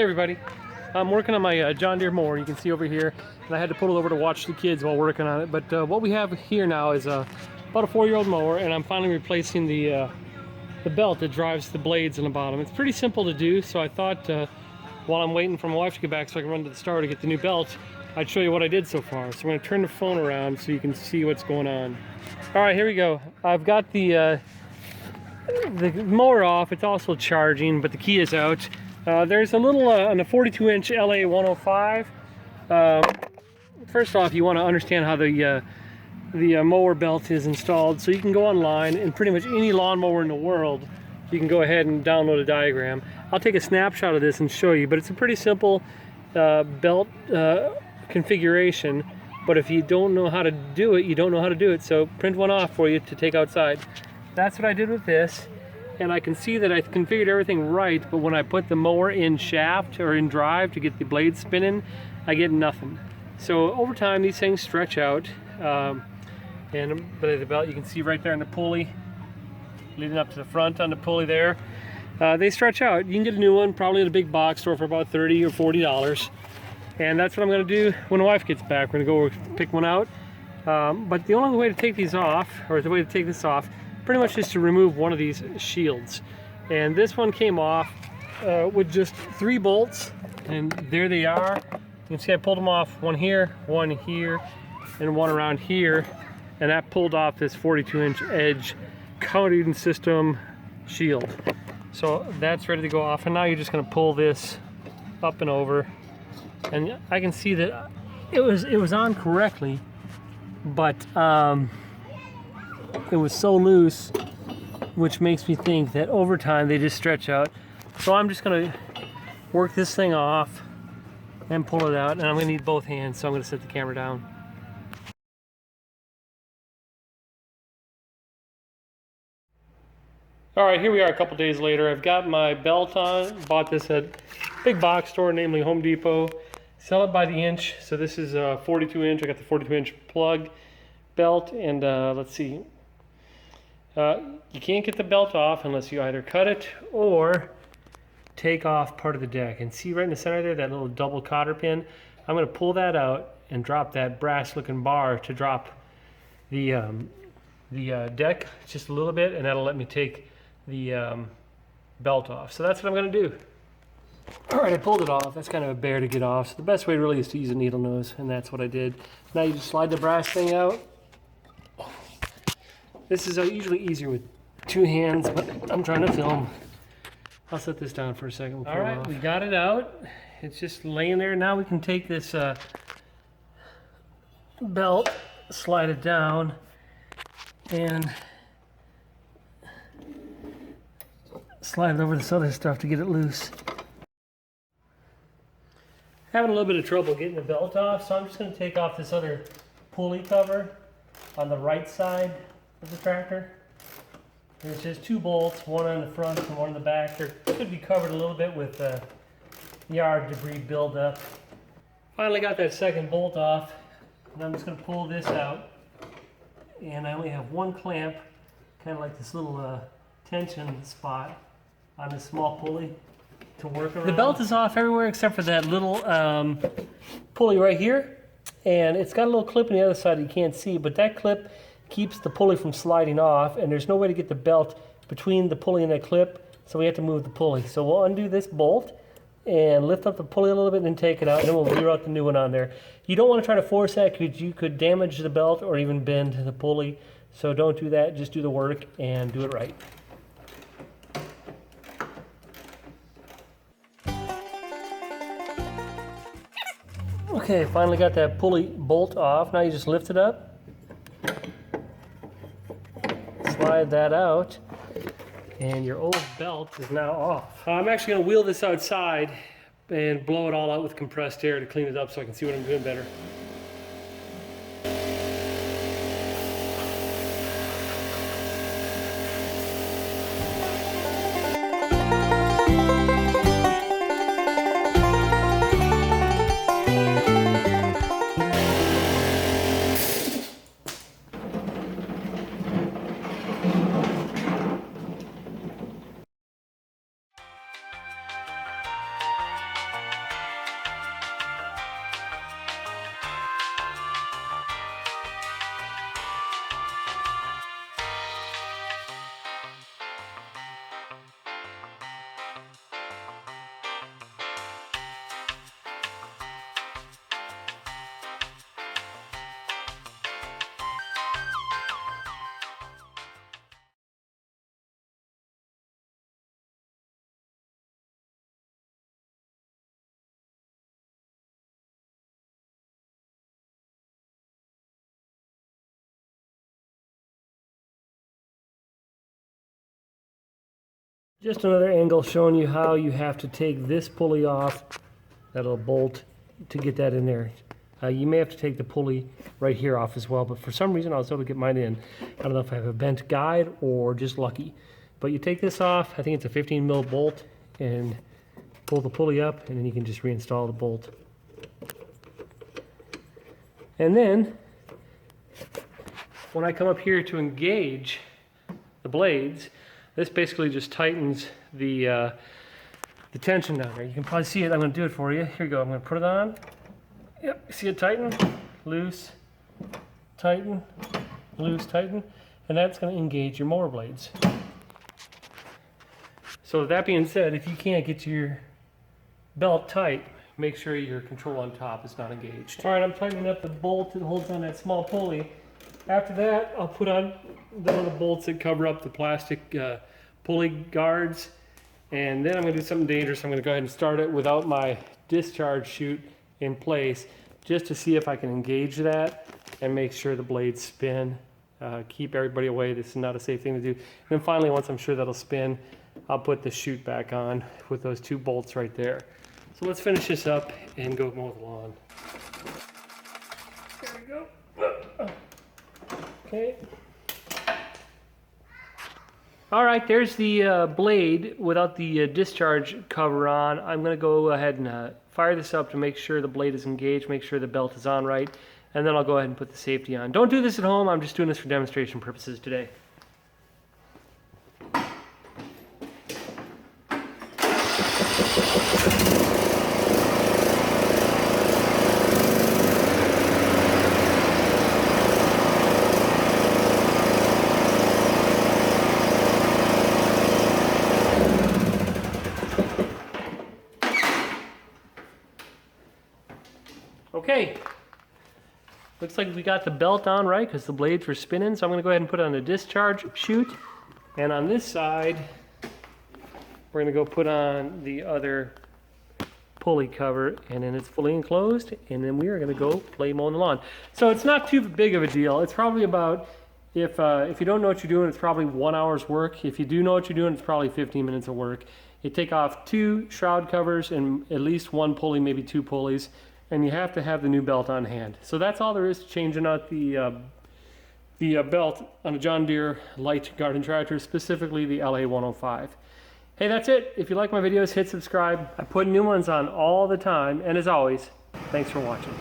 Hey everybody, I'm working on my John Deere mower. You can see over here, and I had to pull it over to watch the kids while working on it. But what we have here now is about a 4-year-old mower, and I'm finally replacing the belt that drives the blades on the bottom. It's pretty simple to do, so I thought while I'm waiting for my wife to get back so I can run to the store to get the new belt, I'd show you what I did so far. So I'm going to turn the phone around so you can see what's going on. All right, here we go. I've got the mower off. It's also charging, but the key is out. There's a little on the 42-inch LA 105. First off, you want to understand how the mower belt is installed. So you can go online, and pretty much any lawnmower in the world, you can go ahead and download a diagram. I'll take a snapshot of this and show you, but it's a pretty simple belt configuration. But if you don't know how to do it, you don't know how to do it. So print one off for you to take outside. That's what I did with this. And I can see that I configured everything right, but when I put the mower in shaft or in drive to get the blade spinning, I get nothing. So over time, these things stretch out. And the belt, you can see right there on the pulley, leading up to the front on the pulley there. They stretch out. You can get a new one, probably at a big box store for about $30 or $40. And that's what I'm gonna do when the wife gets back. We're gonna go pick one out. But the only way to take these off, or the way to take this off, pretty much just to remove one of these shields. And this one came off with just 3 bolts, and there they are. You can see I pulled them off, one here, and one around here, and that pulled off this 42-inch edge counting system shield. So that's ready to go off, and now you're just going to pull this up and over, and I can see that it was on correctly, but it was so loose, which makes me think that over time they just stretch out. So I'm just gonna work this thing off and pull it out, and I'm gonna need both hands, so I'm gonna set the camera down. All right, here we are a couple days later. I've got my belt on, bought this at a big box store, namely Home Depot. Sell it by the inch, so this is a 42-inch. I got the 42-inch plug belt, and let's see. You can't get the belt off unless you either cut it or take off part of the deck. And see right in the center there, that little double cotter pin? I'm going to pull that out and drop that brass looking bar to drop the deck just a little bit, and that'll let me take the belt off. So that's what I'm going to do. All right, I pulled it off. That's kind of a bear to get off. So the best way really is to use a needle nose, and that's what I did. Now you just slide the brass thing out. This is usually easier with 2 hands, but I'm trying to film. I'll set this down for a second. All right, we got it out. It's just laying there. Now we can take this belt, slide it down, and slide it over this other stuff to get it loose. Having a little bit of trouble getting the belt off, so I'm just going to take off this other pulley cover on the right side of the tractor. There's just 2 bolts, one on the front and one on the back. They could be covered a little bit with yard debris buildup. Finally got that second bolt off, and I'm just going to pull this out. And I only have 1 clamp, kind of like this little tension spot on this small pulley to work around. The belt is off everywhere except for that little pulley right here, and it's got a little clip on the other side that you can't see, but that clip keeps the pulley from sliding off, and there's no way to get the belt between the pulley and that clip, so we have to move the pulley. So we'll undo this bolt and lift up the pulley a little bit and then take it out, and then we'll rear out the new one on there. You don't want to try to force that because you could damage the belt or even bend the pulley, so don't do that. Just do the work and do it right. Okay, finally got that pulley bolt off. Now you just lift it up, slide that out, and your old belt is now off. I'm actually going to wheel this outside and blow it all out with compressed air to clean it up so I can see what I'm doing better. Just another angle showing you how you have to take this pulley off, that little bolt, to get that in there. You may have to take the pulley right here off as well, but for some reason I was able to get mine in. I don't know if I have a bent guide or just lucky. But you take this off, I think it's a 15 mil bolt, and pull the pulley up, and then you can just reinstall the bolt. And then, when I come up here to engage the blades, this basically just tightens the tension down there. You can probably see it. I'm going to do it for you. Here you go. I'm going to put it on. Yep, see it tighten, loose, tighten, loose, tighten, and that's going to engage your mower blades. So with that being said, if you can't get your belt tight, make sure your control on top is not engaged. All right, I'm tightening up the bolt that holds on that small pulley. After that, I'll put on the little bolts that cover up the plastic pulley guards, and then I'm going to do something dangerous. I'm going to go ahead and start it without my discharge chute in place, just to see if I can engage that and make sure the blades spin. Keep everybody away. This is not a safe thing to do. And then finally, once I'm sure that'll spin, I'll put the chute back on with those two bolts right there. So let's finish this up and go mow the lawn. There we go. Okay. All right, there's the blade without the discharge cover on. I'm going to go ahead and fire this up to make sure the blade is engaged, make sure the belt is on right, and then I'll go ahead and put the safety on. Don't do this at home. I'm just doing this for demonstration purposes today. Okay, looks like we got the belt on right because the blades were spinning, so I'm going to go ahead and put on the discharge chute, and on this side we're going to go put on the other pulley cover, and then it's fully enclosed, and then we are going to go play mowing the lawn. So it's not too big of a deal. It's probably about, if you don't know what you're doing, it's probably 1 hour's work. If you do know what you're doing, it's probably 15 minutes of work. You take off 2 shroud covers and at least 1 pulley, maybe 2 pulleys, and you have to have the new belt on hand. So that's all there is to changing out the belt on a John Deere light garden tractor, specifically the LA 105. Hey, that's it. If you like my videos, hit subscribe. I put new ones on all the time, and as always, thanks for watching.